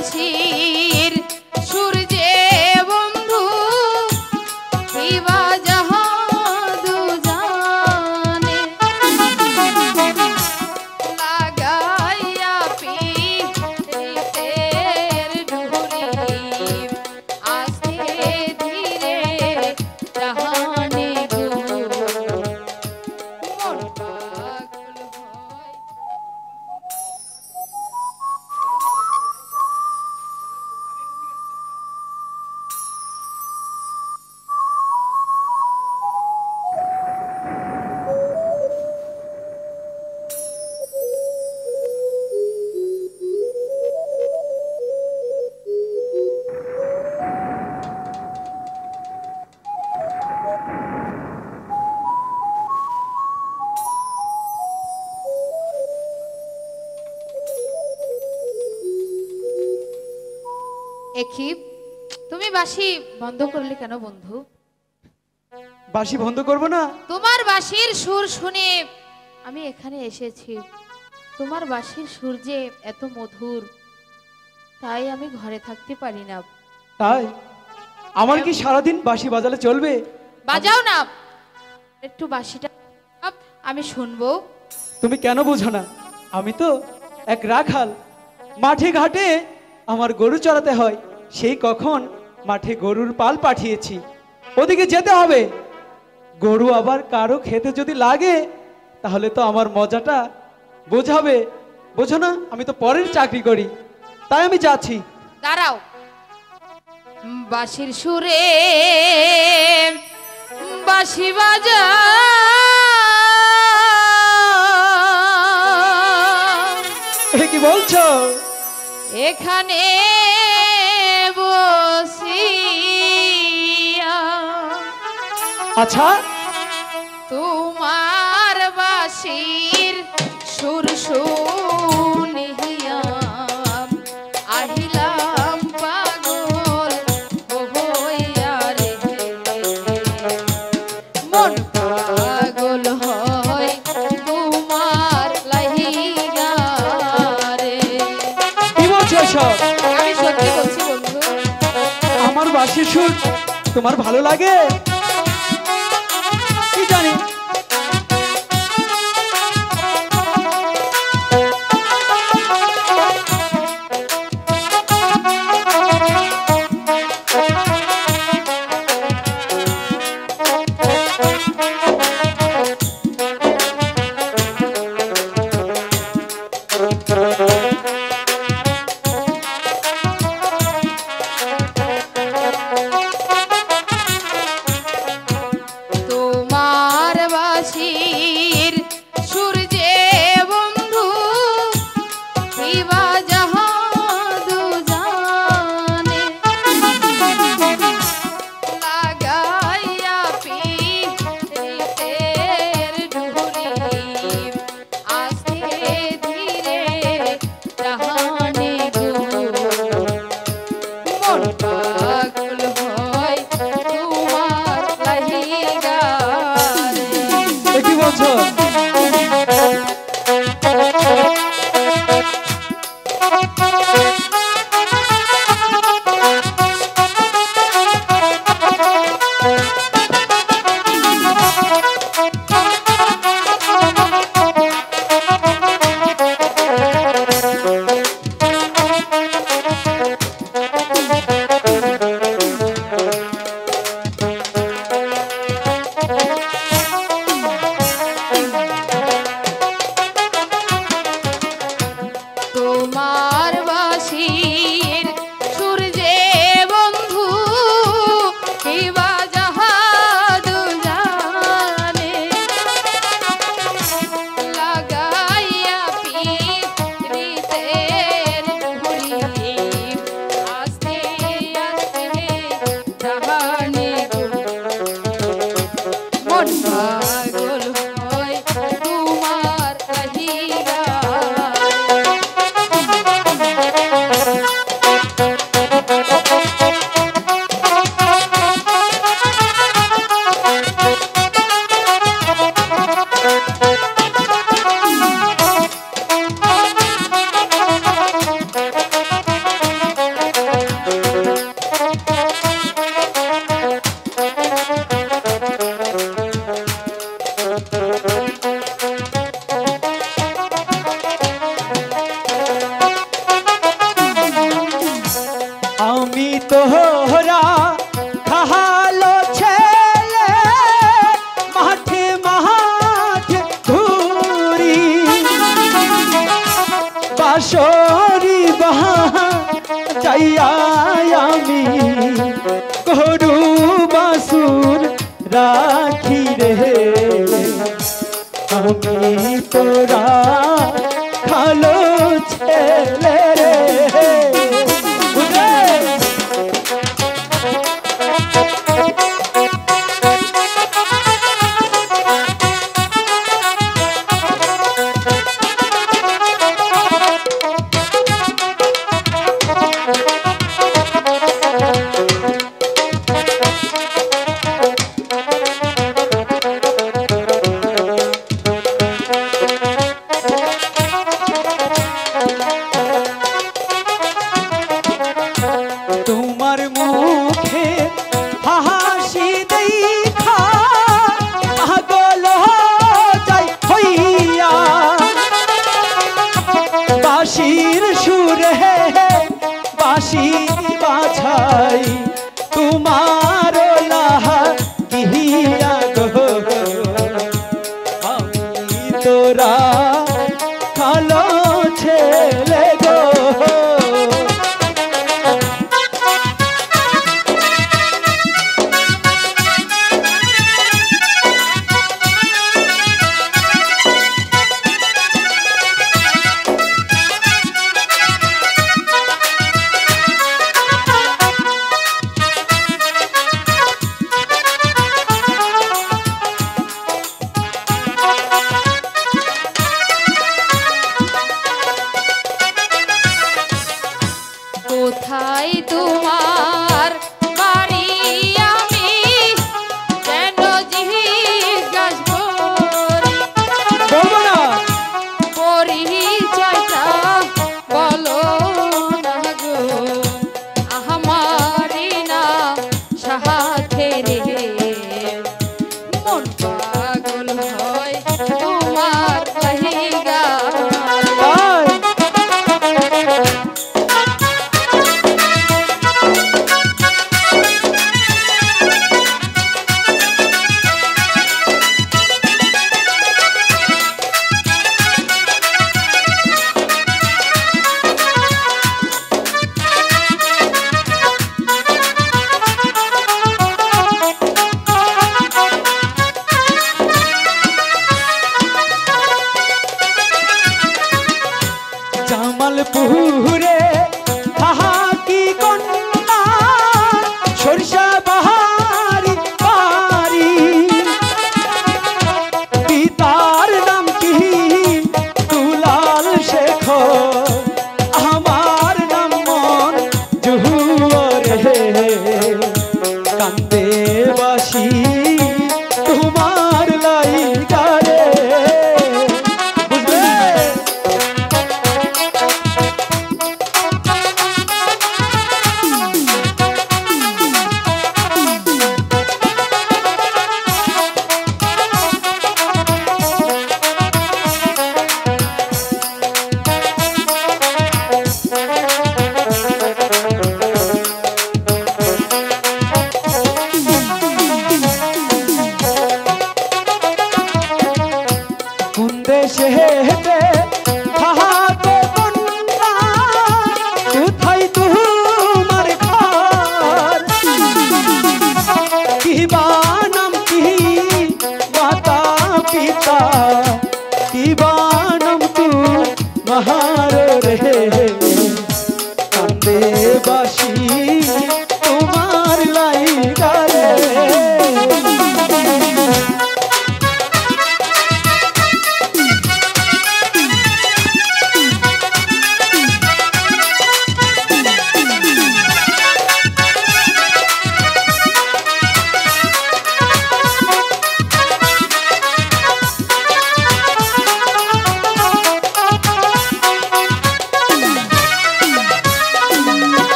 বাঁশির সুর যে বন্ধু কিবা জাহাদু জানে লাগাইয়া পীড়িতের ঢুলি আস্তে ধীরে জাহানে গো মন পাগল হয়। একি তুমি বাঁশি বন্ধ করলে কেন বন্ধু? বাঁশি বন্ধ করব না? তোমার বাঁশির সুর শুনে আমি এখানে এসেছি। তোমার বাঁশির সুর যে এত মধুর, তাই আমি ঘরে থাকতে পারি না। তাই আমার কি সারাদিন বাঁশি বাজালে চলবে? বাজাও না, একটু বাঁশিটা আমি শুনবো। তুমি কেন বোঝো না? আমি তো এক রাখাল, মাঠে ঘাটে আমার গরু চড়াতে হয়। সেই কখন মাঠে গরুর পাল পাঠিয়েছি, ওদিকে যেতে হবে। গরু আবার কারো খেতে যদি লাগে তাহলে তো আমার মজাটা বোঝাবে। বোঝো না, আমি তো পরের চাকরি করি, তাই আমি যাচ্ছি। দাঁড়াও, বাঁশির সুরে বাঁশি বাজা কি বলছো? এখানে বসিয়া আচ্ছা, তোমার বাঁশির সুর শুনিয়া আহিলাম পাগল হইয়া রে মন পাগল হয় তোমার লাহিয়া রে। কি বলছো সব? আমি সত্যি বলছি বন্ধু। আমার বাঁশির সুর তোমার ভালো লাগে? কি জানি। তোমার বাঁশির সুর যে বন্ধু কিবা জাহাদু জানে লাগাইয়া পীড়িতের ঢুলি আস্তে ধীরে জাহানে গো মন পাগল হয় তোমার লাহিয়া রে। কি বলছো? তোমার বাঁশির সুর যে বন্ধু কিবা জাহাদু জানে লাগাইয়া পীড়িতের ঢুলি আস্তে আস্তে জাহানে গো মন পাগল হয় তোমার লাহিয়া বাঁশরি বাজাইয়া আমি গরু বাসুর রাখি রে আমি তোরা ভালো ছেলে রে বুঝলে? তোমার মুখে হাসি দেখা পাগল যাই হইয়া বাঁশির সুরে বাঁশি বাছাই তোমার লাগিয়া গো আমি তোরা ভালো ছেলে গো। কোথায় তোমার বাড়ি আমি কেন জিজ্ঞাসা করি বলবো না পরিচয়টা বলো না গো আমারই না সাথে রে মন পাগল হয় তোমার লাহিগা তাই জামালপুরে হাহাকি কন্যা সরিষা বাহারি বাড়ি পিতার নাম কি দুলাল শেখর আমার নাম মন জুহুরে কান্দে বাসি তোমার লাইগা রে বুঝলে?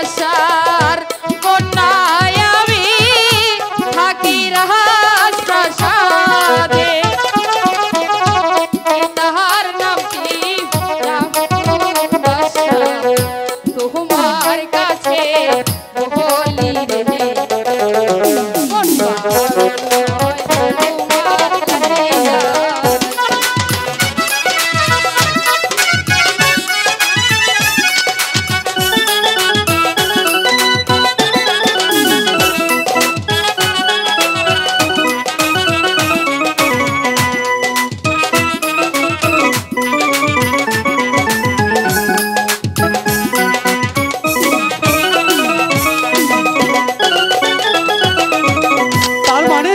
আশার কন্যায় আমি থাকি রাজপ্রাসাদে তাহার নাম কি তোমার কাছে বলি রে তার মানে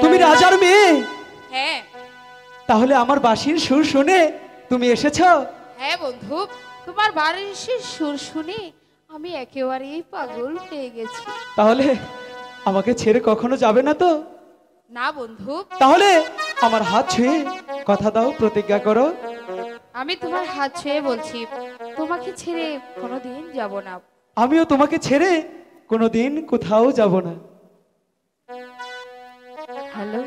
তুমি রাজার মেয়ে? হ্যাঁ তাহলে আমার বাঁশির সুর শুনে তুমি এসেছো? হ্যাঁ বন্ধু, তোমার বাড়ির সুর শুনে আমি একেবারেই পাগল হয়ে গেছি। তাহলে আমাকে ছেড়ে কখনো যাবে না তো? না বন্ধু, তাহলে আমার হাত ছুঁয়ে কথা দাও, প্রতিজ্ঞা করো। আমি তোমার হাত ছুঁয়ে বলছি, তোমাকে ছেড়ে কোনোদিন যাব না। আমিও তোমাকে ছেড়ে কোনোদিন কোথাও যাব না। হ্যালো।